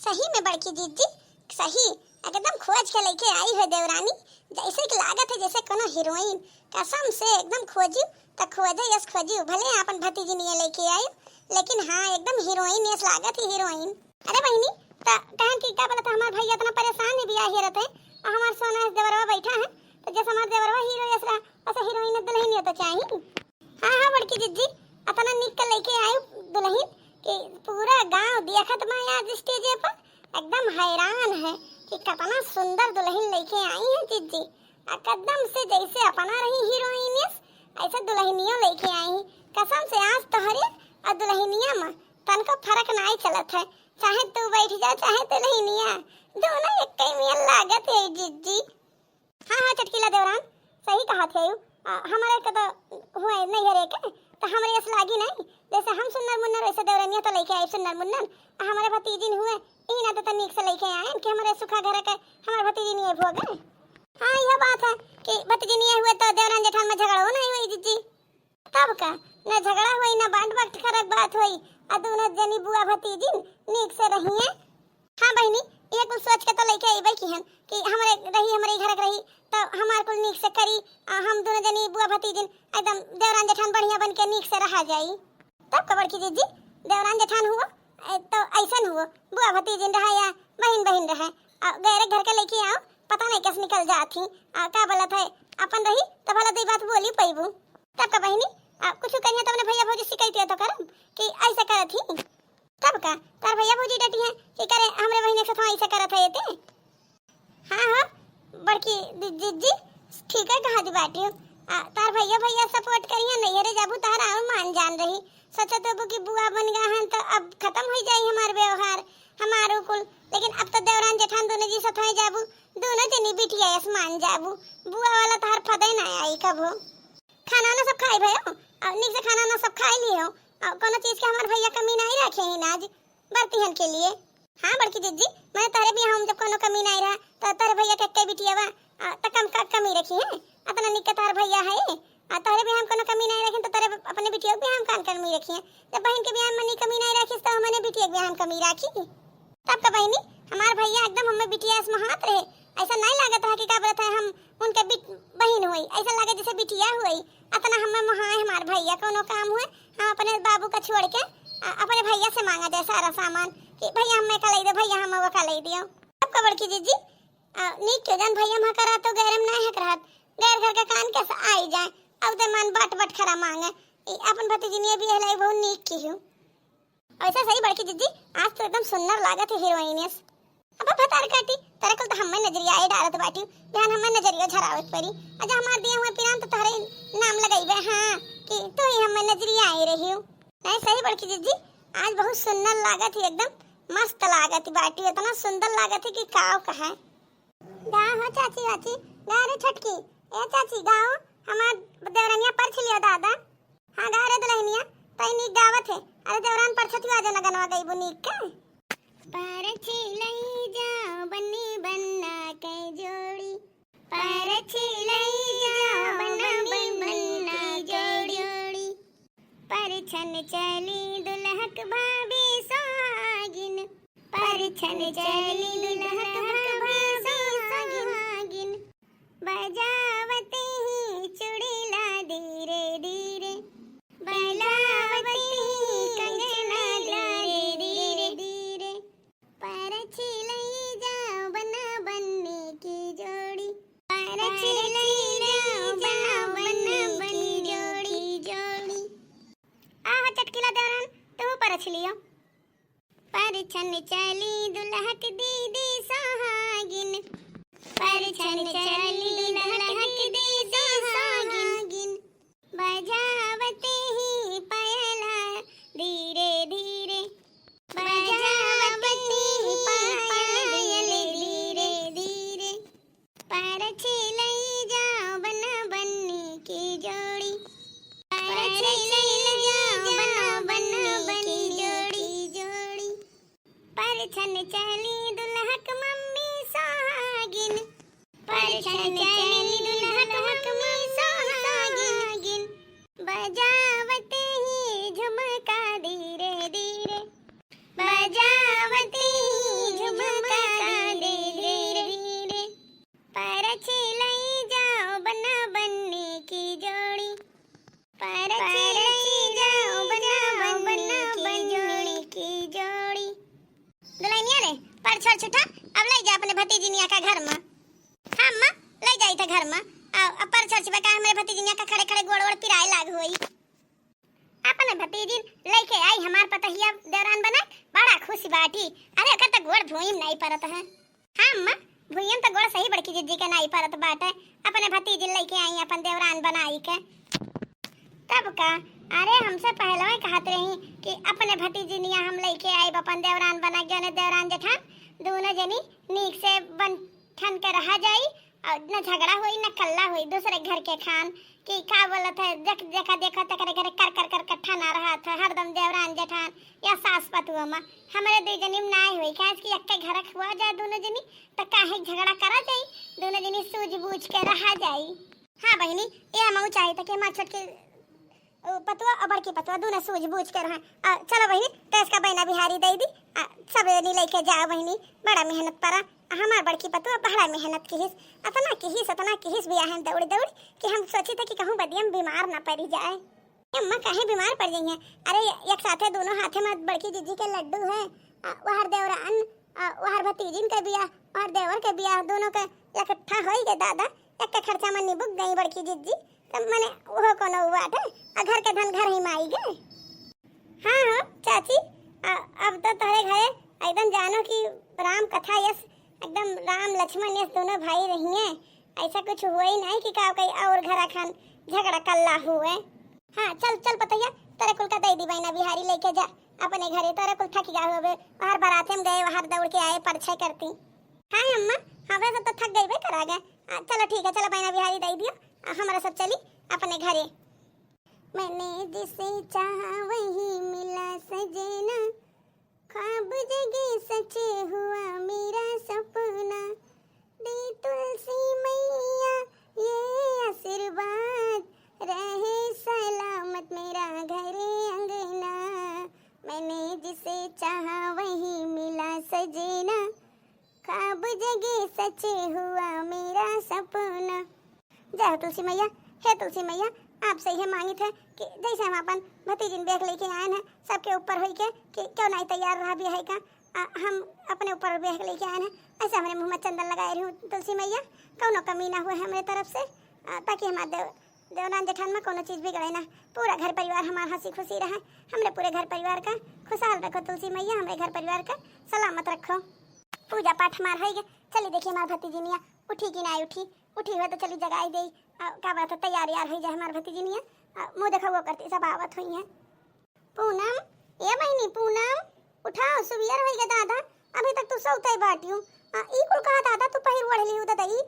सही में बड़की जीजी, सही एकदम खोज के लेके आई है देवरानी। जैसे कि लागत है जैसे कोनो हीरोइन, कसम से एकदम खोजी त खोजे यस खोजी भले अपन भतीजी नहीं लेके आई, लेकिन हाँ एकदम हीरोइन यस लागत है हीरोइन। अरे बहनी त कहन की का बोलत हमार भैया इतना परेशान है बियाह हेरत है, हमार सोना देवरवा बैठा है तो जैसे हमार देवरवा हीरो यस रहा ऐसे हीरोइन दुल्हन तो चाहिए। हाँ हाँ बड़की जीजी इतना निक के लेके आई दुल्हन कि पूरा गांव देखत में आज स्टेज पर एकदम हैरान है कि कितना सुंदर दुल्हन लेके आई है जीजी। एकदम से जैसे अपना रही हीरोइन ऐसे दुल्हनिया लेके आई। कसम से आज तोहरे और दुल्हनिया में तनको फर्क नहीं चलत है, चाहे तू बैठ जा चाहे दुल्हनिया, दोनों एक ही में लागत है जीजी। हाँ हाँ चटकीला देवरान सही कहा थे। हमारे का तो हुए नहीं हरे के तो हमारे ऐसे लागी नहीं, जैसे हम सुन्नर मुन्नर वैसे देवरानिया तो लेके आई सुन्नर मुन्नर, हमारे भतीजी हुए ई ना तो तनिक से लेके आए कि हमारे सुखा घर के हमारे भतीजी नहीं हो गए। हाँ यह बात है कि भतीजी नहीं हुए तो देवरान जेठान में झगड़ा नहीं हुई जीजी, तब का न झगड़ा हुई न बांट बांट खराब बात हुई, आ दोनों जनी बुआ भतीजी नीक से रहिए। हाँ बहनी ये कुछ सोच के तो लेके आई भाई की कि हमारे घर रही तो हमारे कुल नीक से करी, हम दोनों जनी बुआ भतीजी एकदम देवरान जेठान बढ़िया बन के नीक से रहा जाई। तब का बड़की जीजी देवरान जेठान हुआ तो ऐसा हुआ बुआ भतीजी रहा या बहन बहन रहे, गैर घर के लेके आओ पता नहीं कैसे निकल जाती। क्या बोलत है अपन रही तो भला दई बात बोली पैबू। तब का बहनी कुछ करिए तो अपने भैया भौजी शिकायत तो करम कि ऐसा करत ही, तब का तार भैया भौजी डटी है कि करे हमरे बहन के साथ ऐसा करत है ते। हाँ हाँ बड़की जीजी ठीक है कहा दी बाटी, तार भैया सपोर्ट करिए नहीं अरे जाबू तारा और मान जान रही सोचा तो कि बुआ बन गया है तो अब खत्म हो जाए हमारे व्यवहार हमारो कुल, लेकिन अब तो देवरान जेठान दोनों जी साथ जाबू दोनों जनी बिटिया मान जाबू, बुआ वाला तार फदे ना आई कबो। खाना ना सब खाई भयो अब निक से खाना ना सब खाई लियो, कोनो चीज के हमारे भैया कमी नहीं रखे ही नाज बर्तिहन के लिए। हाँ बड़की जीजी मैं तारे भी हम जब कोनो कमी नहीं रहा तो तारे भैया के बिटिया बा त कमी रखी है इतना निक तार भैया है, तारे भी हम कोनो कमी नहीं रखे तो तारे अपने बिटिया भी हम कान कमी रखी है, जब बहन के बियाह में कमी नहीं रखी तो हमने बिटिया के बियाह में कमी रखी। तब का बहनी हमार भैया एकदम हमें बिटिया से हाथ रहे, ऐसा नहीं लागत है कि क्या बोलता है हम उनके बहन हुई, ऐसा लगे जैसे बिटिया हुई इतना हमें महाए हमार भैया कोनो काम हुए हम अपने बाबू का छोड़ के अपने भैया से मांगा जाए सारा सामान कि भैया हमें का ले दे भैया हम वो का ले दियो। तब का बड़की जीजी नीक के जान भैया हम करा तो गैरम नहीं है रहत गैर घर का कान कैसे आई जाए अब तो मन बाट खरा मांगे अपन भतीजी ने भी हलाई बहुत नीक की हूं। ऐसा सही बड़की जीजी आज तो एकदम सुंदर लागत है हीरोइनस। अब फतार काटी तेरे को तो हमें नजरिया आई डालत बाटी ध्यान हमें नजरिया झरावत परी अच्छा हमार दिए हुए पिरान तो तारे नाम लगाईबे हाँ कि तो ही हमें नजरिया आई रही हूं। नहीं सही बड़की जीजी आज बहुत सुंदर लागत है एकदम मस्त लागत है बाटी इतना सुंदर लागत है कि काव कहा गा हो चाची चाची गा रे छटकी ए चाची गाओ हमार देवरानिया पर छिलियो दादा। हाँ गा रे दुल्हनिया तई नीक गावत है अरे देवरान पर छतिवा जो लगनवा गईबू नीक का पर छिलई जाओ बन्नी बन्ना के जोड़ी पर छिलई जाओ बन्ना जोड़ी पर छन चली दुल्हक भाभी सोहागिन पर छन चली दुल्हक भाभी सोहागिन बजावते ही चुड़ीला धीरे धीरे बजावते ही कंगना धीरे धीरे धीरे पर छिलई जाओ बना बनने की जोड़ी पर छिलई जाओ बना बनने की जोड़ी। आह चटकीला देवरान तू पर छिलियो पर छन चली दुल्हक दीदी सोहागिन पर छन चली दुल्हक दीदी सोहागिन बजावते ही पायला धीरे धीरे बजावते ही पायल धीरे धीरे पर छिलई जाओ बना बनने की जोड़ी पर छिलई जाओ बना बनने की जोड़ी पर छन चली दुल्हक मम्मी सोहागिन पर छन चली दुल्हक मम्मी सोहागिन बजावते ही झुमका धीरे धीरे बजावते ही पर छोड़ छुटा अब ले जा अपने भतीजिनिया का घर में। हाँ अम्मा ले जाई था घर में। अब पर छोड़ छुपा का हमारे भतीजिनिया का खड़े खड़े गोड़ ओड़ पिराए लाग होई। अपने भतीजी लेके आई हमार पतहिया देवरान बना बड़ा खुश बाटी। अरे अकर तो गोड़ धोइम नहीं परत है। हाँ अम्मा भुइयम तो गोड़ सही बड़की जिज्जी के नहीं परत बाटे। अपने भतीजी लेके आई अपन देवरान बनाई के तब का। अरे हमसे पहले ही कहते रही कि अपने भतीजी निया हम लेके आई अपन देवरान बना के देवरान जेठान दोनों जनी नीक से बन ठन के रहा जाई और न झगड़ा हुई न कल्ला हुई दूसरे घर के खान कि का बोलत है देखा देखा तक करे कर कर कर कट्ठा ना रहा था हरदम देवरान जेठान या सास पतुआ में हमारे दो जनी में ना हुई काहे कि एक घर हुआ जाए दोनों जनी तो काहे झगड़ा करा जाई दोनों जनी सूझबूझ के रहा जाई। हाँ बहनी ये हम चाहिए था कि मां छोटके पतुआ और बड़की पतुआ दोनों सूझबूझ के रहा। चलो बहनी तेज का बहना बिहारी दे दी सब जनी लेके जाओ बहनी बड़ा मेहनत पड़ा हमार बड़की पतुआ बड़ा मेहनत की अतना किहिस भी आहन दौड़ दौड़ कि हम सोचे थे कि कहूँ बदियम बीमार ना पड़ी जाए। अम्मा काहे बीमार पड़ गई हैं। अरे एक साथे दोनों हाथे में बड़की जीजी के लड्डू है वहर देवरान वहर भतीजिन के बिया वहर देवर के बिया दोनों के इकट्ठा होई गए दादा एक के खर्चा में निबुक गई बड़की जीजी तब मैंने वो कोनो बात है घर के धन घर ही माई गए। हाँ चाची अब तो तारे घरे एकदम जानो कि राम कथा यस एकदम राम लक्ष्मण यस दोनों भाई रही हैं ऐसा कुछ हुआ ही नहीं कि का कहीं और घर खान झगड़ा कल्ला हुए। हाँ चल चल पतैया तेरे कुल का दे दी बहना बिहारी लेके जा अपने घरे तेरे कुल थक गया हुए बाहर बाराते में गए बाहर दौड़ के आए परछे करती। हाँ अम्मा हमें सब तो थक गई भाई करा गए। चलो ठीक है चलो बहना बिहारी दे दियो हमारा सब चली अपने घरे। मैंने जिसे चाहा वही मिला सजना ख्वाब जगे सचे हुआ मेरा सपना दे तुलसी मैया ये आशीर्वाद रहे सलामत मेरा घरे अंगना। मैंने जिसे चाहा वही मिला सजना ख्वाब जगे सचे हुआ मेरा सपना। जय तुलसी मैया हे तुलसी मैया आपसे ये मांगी थे कि जैसे हम अपन भतीजिन बेग लेके आए हैं सबके ऊपर हुई के कि क्यों नहीं तैयार रहा भी है का हम अपने ऊपर बेग लेके आए हैं ऐसे हमारे मुंह में चंदन लगाए रही हूँ तुलसी मैया कौनो कमी ना हुए हमारे तरफ से ताकि हमारे देवरान जेठान में कोनो चीज़ बिगड़े ना पूरा घर परिवार हमारा हंसी खुशी रहे हमरे पूरे घर परिवार का खुशहाल रखो तुलसी मैया हमारे घर परिवार का सलामत रखो। पूजा पाठ हमारा है चलिए देखिए हमारी भतीजिनिया उठी कि नहीं उठी हुई तो चली जगाई दे क्या बात है तैयार यार हो जाए हमारी भतीजिनिया मुँह देखा वो करती सब आवत हुई है। पूनम ये बहनी पूनम उठाओ सुबियर हो गया दादा अभी तक तू सोते बाटियो ई कुल कहा दादा तू पहिर ओढ़ ली उदा दई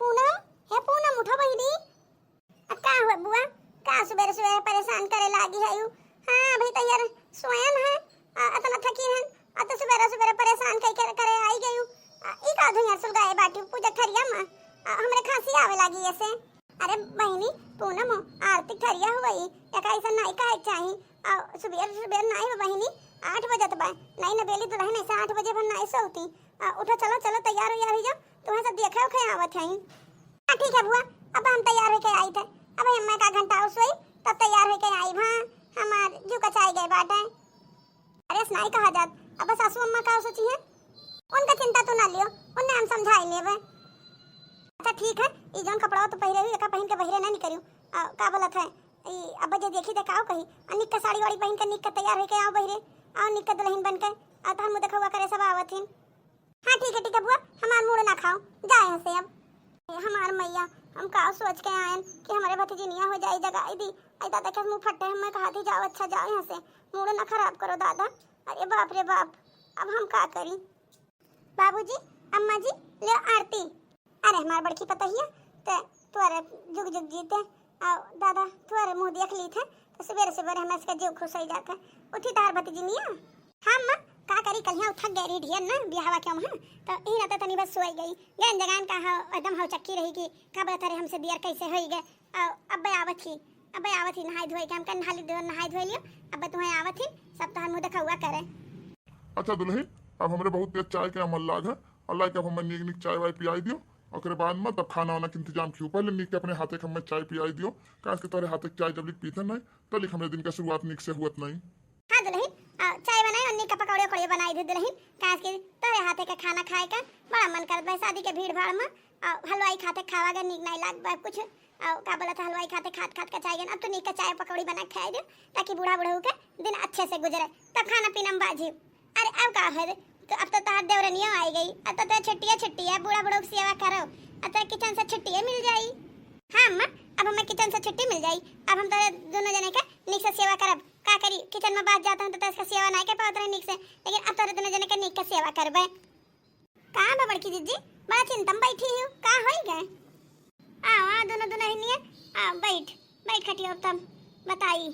पूनम हे पूनम उठो बहनी का हुआ बुआ का सुबह सुबह परेशान करे लागी है यू। हाँ अभी तो यार स्वयं है इतना थकी है तो सुबह सुबह परेशान करे आई गई ई का धुइया सुलगाए बाटी पूजा खरिया मां हमरे खांसी आवे लागी ऐसे। अरे बहनी पूनम आरती खरिया हुई एक ऐसा नहीं कहे चाहिए सुबह नहीं हो बहनी 8 बजे तो नहीं न बेली दुल्हन ऐसे 8 बजे भर नहीं सोती उठो चलो चलो तैयार हो जाओ तुम्हें सब देखा खे आवत है। हां ठीक है बुआ अब हम तैयार होके आई थे अब अम्मा का घंटा और सोई तब तैयार होके आई। हां हमार जू कचाई गए बाटे अरे नहीं कहा जात अब सासू अम्मा का सोची है उनका चिंता तो ना लियो उन्हें हम समझाई लेबे। अच्छा ठीक है ई जोन कपड़ा तो पहिरे हुई एका पहन के बहिरे नहीं करियो का बोलत है ई अब जे देखी त काओ कही निक का साड़ी वाड़ी पहन के निक का तैयार होके आओ बहिरे आओ निक का दुल्हन बन के आ त हम देखवा करे सब आवथिन। हां ठीक है बुआ हमार मूड ना खाओ जाए हसे अब हमार मैया हम का सोच के आयन कि हमारे भतीजिनिया हो जाए जगह दी आई दादा के मुंह फटे हम कहा थी जाओ अच्छा जाओ यहां से मूड ना खराब करो दादा। अरे बाप रे बाप अब हम का करी। बाबूजी अम्मा जी ले आरती। अरे हमार बड़की पतहिया ते तोरे जुग जुग जीते आ दादा तोरे मुंह देख ली थे तो सवेरे सवेरे हम इसका जीव खुश हो जाता उठी तार भतीजिनिया। हां अम्मा का करी कल यहाँ थक गई ढियन ना बिहावा क्यों हां तो ई ना तनी बस सोई गई गन जगान का एकदम हाउ चक्की रही कि का बता रे हमसे बियर कैसे होई गए अब आवत ही नहाई धोई के हम कन नहाई धोई लियो अब तुम्हें आवत ही सब तहन मुंह देखा हुआ करे। अच्छा दुल्हन अब हमरे बहुत तेज चाय के अमल लाग है अल्लाह के हम निक निक चाय वाय पियाई दियो ओकरे बाद में तब खाना वाना के इंतजाम कियो पहले निक के अपने हाथे के हमें चाय पियाई दियो काहे के तोरे हाथे चाय जब लिख पीते नहीं तो लिख हमरे दिन का शुरुआत निक से हुत नहीं। हां दुल्हन चाय बनाए और निक का पकौड़े उकौड़े बनाई दे रही काहे के तोरे हाथे के खाना खाए का बड़ा मन करत बा शादी के भीड़ भाड़ में हलवाई खाते खावागे निक नहीं लाग बा कुछ का बोला था हलवाई खाते खात खात कचाएगे अब तो निक का चाय पकौड़ी बना के खाए दे ताकि बूढ़ा बूढ़ा के दिन अच्छे से गुजरे तब खाना पीना में बाजी। अरे अब का है तो अब तो तार देवरनिया आई गई अब तो छुट्टी है बूढ़ा बूढ़ा की सेवा करो अब तो किचन से छुट्टी मिल जाई। हाँ अम्मा अब हमें किचन से छुट्टी मिल जाई अब हम तो दोनों जने का निक से सेवा करब का करी किचन में बात जाता हूं तो इसका सेवा नहीं कर पावत रहे निक से लेकिन अब तो दोनों जने का निक का सेवा करबे। कहां बा बड़की जीजी बड़ा चिंता में बैठी हूं का होई गए आ दोनों दुल्हनिया आ बैठ खटिया तब बताई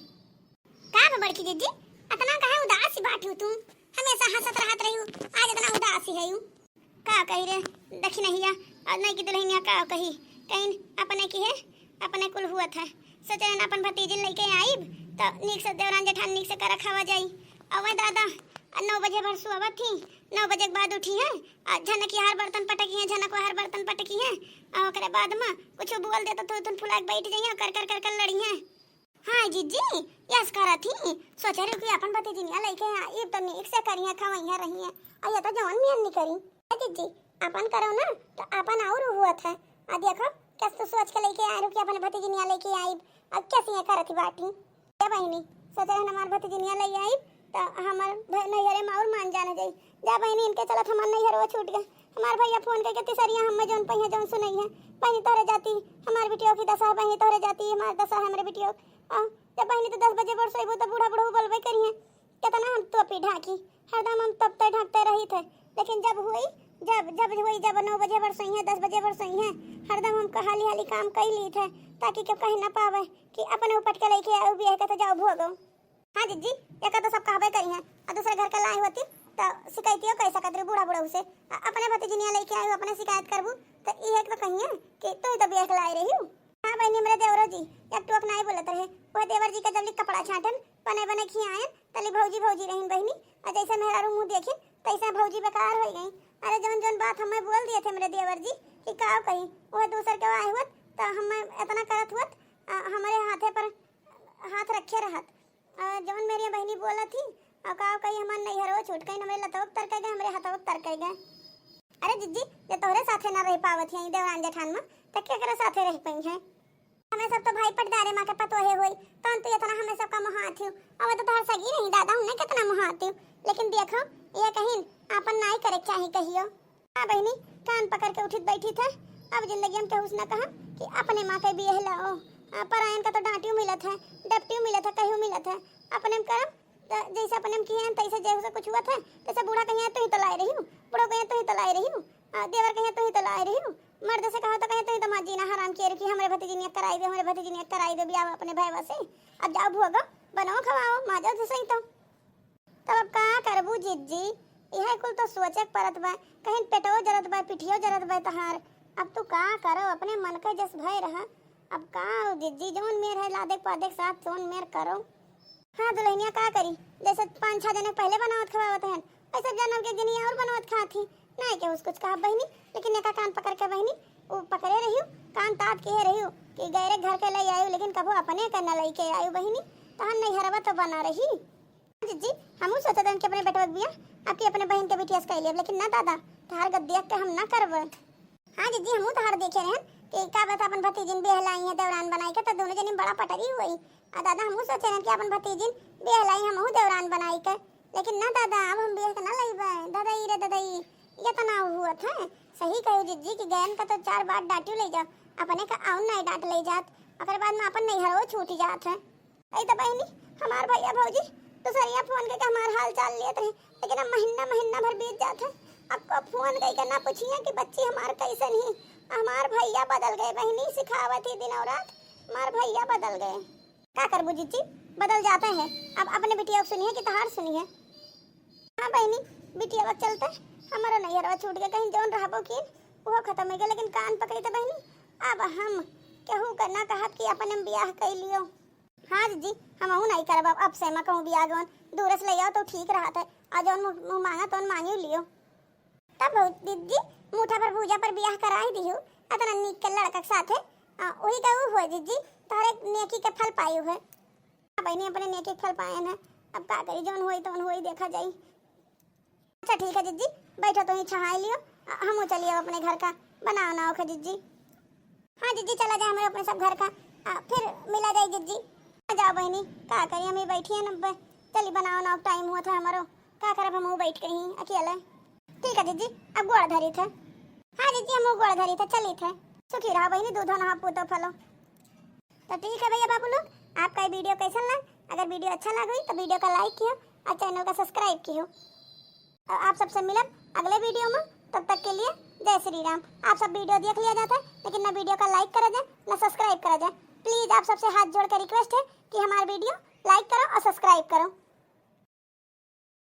का बा बड़की जीजी इतना काहे उदास बात हो तुम हमेशा हंसत रहत रही हो आज इतना उदास है हूं का कही रे देखी नहीं या और नहीं की दुल्हनिया का कही कहीं अपने की है अपने कुल हुआ था सोचे न अपन भतीजी लेके आईब तो नीक से देवरान जेठान नीक से कर खावा जाई अवे दादा 9 बजे भर सुबह थी 9 बजे के बाद उठी है झनक की हर बर्तन पटकी है झनक हर बर्तन पटकी है और ओकरे बाद में कुछ बोल देता तो तुम फुला के बैठ जाइए कर लड़ी है। हाँ जीजी यस करा थी सोचे रही कि अपन भतीजी ने लेके ये तो नीक से करिए खवैया रही है और ये तो जवन मियन नहीं करी जीजी अपन करो ना तो अपन और हुआ था आ देखो कैसे सोच के लेके आए कि अपन भतीजी ने लेके आई अब कैसे करती बाटी ए बहनी सोचे हमार भतीजी ने ले आई तो हमार नैहरे में और मान जाने जाई जा बहनी इनके चलत हमार नैहर वो छूट गए हमार भैया फोन करके तिसरिया हम जोन पहिया जोन सुनई है बहनी तोरे जाती हमार बिटियो की दशा बहनी तोरे जाती हमार दशा हमरे बिटियो जब बहनी तो 10 बजे बर सोइबो तो बूढ़ा बूढ़ा बोलबे करिए कितना हम टोपी ढाकी हरदम हम तब तक ढकते रही थे लेकिन जब 9 बजे बर सोई है 10 बजे बर सोई है हरदम हम हाली काम कर ली थे ताकि क्यों कहीं ना पावे कि अपने उपट के लेके आओ भी है तो जाओ भोगो। हाँ जीजी एक तो सब कहबे करी है और दूसरे घर के लाई होती तो शिकायतियों कैसा कदर बूढ़ा बूढ़ा से अपने भतीजी ने लेके आयो अपने शिकायत करबू तो ये एक तो कहिए कि तू तो बेख लाई रही हूं। हाँ बहनी मेरे देवरो जी एक टोक नहीं बोलत रहे वो देवर जी का जल्दी कपड़ा छाटन बने खियाए तली भौजी रहीन बहनी और जैसे मेरा रूम देखे तैसा भौजी बेकार हो गई। अरे जौन बात हमें बोल दिए थे मेरे देवर जी कि का कही वो दूसर के आए हुआ तो हम इतना करत हुआ हमारे हाथे पर हाथ रखे रहत जौन मेरी बहनी बोला थी और का कही हमार नैहरो छूट गई हमारे लतवक तर गए हमारे हथवक तर गए। अरे जीजी ये तोहरे साथे ना रह पावत है देवरान जेठान में तो केकरे साथे रह पई है हमें सब तो भाई पटदारे मां के पतोहे होई तन तो इतना हमें सब का महात हूं अब तो तोहर सगी नहीं दादा हमने कितना महात हूं लेकिन देखो ये कहीं अपन नहीं करे चाहे कहियो। हां बहनी कान पकड़ के उठित बैठी थे अब जिंदगी में केहू ना कहा कि अपने मां के बियाह लाओ परायन का तो डांटियो मिलत है डपटियो मिलत है कहियो मिलत है अपने करम जैसे अपने किए तैसे जैसे कुछ हुआ था जैसे बूढ़ा कहीं तो ही तो लाई रही हूँ बूढ़ो कहीं तो ही तो लाई रही हूँ देवर कहीं तो ही तो लाई रही हूँ मर्द से कहा तो कहीं तो ही तो माँ जीना हराम किए कि हमारे भतीजी ने कराई दे हमारे भतीजी ने कराई दे ब्याह अपने भाई से अब जाओ भोगो बनाओ खवाओ माजो तो सही तो तब अब का करबू जीजी यह कुल तो सोचे परत बा कहीं पेटो जरत बा पिठियो जरत बा तहार अब तू का करो अपने मन के जस भय रहा अब का जीजी जोन मेर है लादे पादे साथ सोन मेर करो। हाँ दुल्हनिया का करी जैसे 5-6 जने पहले बनावत खवावत हैं ऐसे जनम के गिनी और बनावत खाती नहीं के कुछ कहा बहनी लेकिन एका कान पकड़ के बहनी वो पकड़े रही कान तात के रही कि गैरे घर के ले आयु लेकिन कबो अपने का न लेके आयु बहनी तहन नहीं हरवा तो बना रही। जीजी हमू सोचत हन कि अपने बेटवा बिया आपकी अपने बहन के बिटिया से लेब लेकिन ना दादा तहार गद देख के हम ना करब। हाँ जीजी हमू तहार देखे रहन कि का बात अपन भतीजिन बेह लाई है देवरान बनाई के तो दोनों जनी बड़ा पटरी हुई आ दादा हमू सोचे रहन कि अपन भतीजिन बेह लाई हमहू देवरान बनाई के लेकिन ना दादा अब हम बेह के ना लईबे दादाई रे दादाई ये तो ना हुआ था सही कहो जीजी कि गैन का तो 4 बार डांटियो ले जा अपने का आउन नहीं डांट ले जात अगर बाद में अपन नहीं हरो छूट जात है ऐ तो बहनी हमार भैया भौजी तो सरिया फोन के हमार हाल चाल लेत रहे लेकिन अब महीना भर बीत जात है अब को फोन कई करना पूछिए कि बच्ची हमार कैसे नहीं हमार भैया बदल गए बहनी सिखावत ही दिन और रात हमार भैया बदल गए का करबू जीजी बदल जाते हैं अब अपने बिटिया को सुनिए कि तहार सुनिए। हाँ बहनी बिटिया वक्त चलते हमारा नैहरवा छूट गया कहीं जौन रहबो की वो खत्म हो गया लेकिन कान पकड़ी तो बहनी अब हम केहू करना कहत कि अपन हम बियाह कर लियो। हाँ जी हम नहीं करब अब से मैं कहूँ बियाह जौन दूर से ले आओ तो ठीक रहा था और जौन मुँह मांगा तो मांगी लियो तब दीदी मुठा पर भूजा पर बियाह कराई दियो अतना नीक के लड़का के साथ है वही का हुआ दीदी तारे नेकी के फल पाई है बहनी अपने नेकी के फल पाए हैं अब का करी जौन होई तो होई देखा जाई ठीक है जिज्जी, बैठो तो ही छहाई लियो, हम चलिए अपने घर का बनाओ ना ओके जिज्जी। हाँ जिज्जी चला जाए हमारे अपने सब घर का, फिर मिला जाए जिज्जी। आ जाओ बहनी, का करिए हम बैठी है न, चली बनाओ ना, टाइम हुआ था हमारो, का करब हम बैठ के ही अकेले। ठीक है जिज्जी, अब गोड़ धरी थे। हाँ जिज्जी हम गोड़ धरी थे, चली थे। सुखी रहो बहनी, दूधो नहा पूतो फलो। तो ठीक है भैया बाबू लोग, आपका ये वीडियो कैसा लगा? अगर वीडियो अच्छा लगा तो वीडियो का लाइक किया और चैनल का सब्सक्राइब किया। और आप सबसे मिलब अगले वीडियो में, तब तक के लिए जय श्री राम। आप सब वीडियो देख लिया जाता है, लेकिन ना वीडियो का लाइक करा जाए ना सब्सक्राइब करा जाए। प्लीज आप सबसे हाथ जोड़ कर रिक्वेस्ट है कि हमारा वीडियो लाइक करो और सब्सक्राइब करो।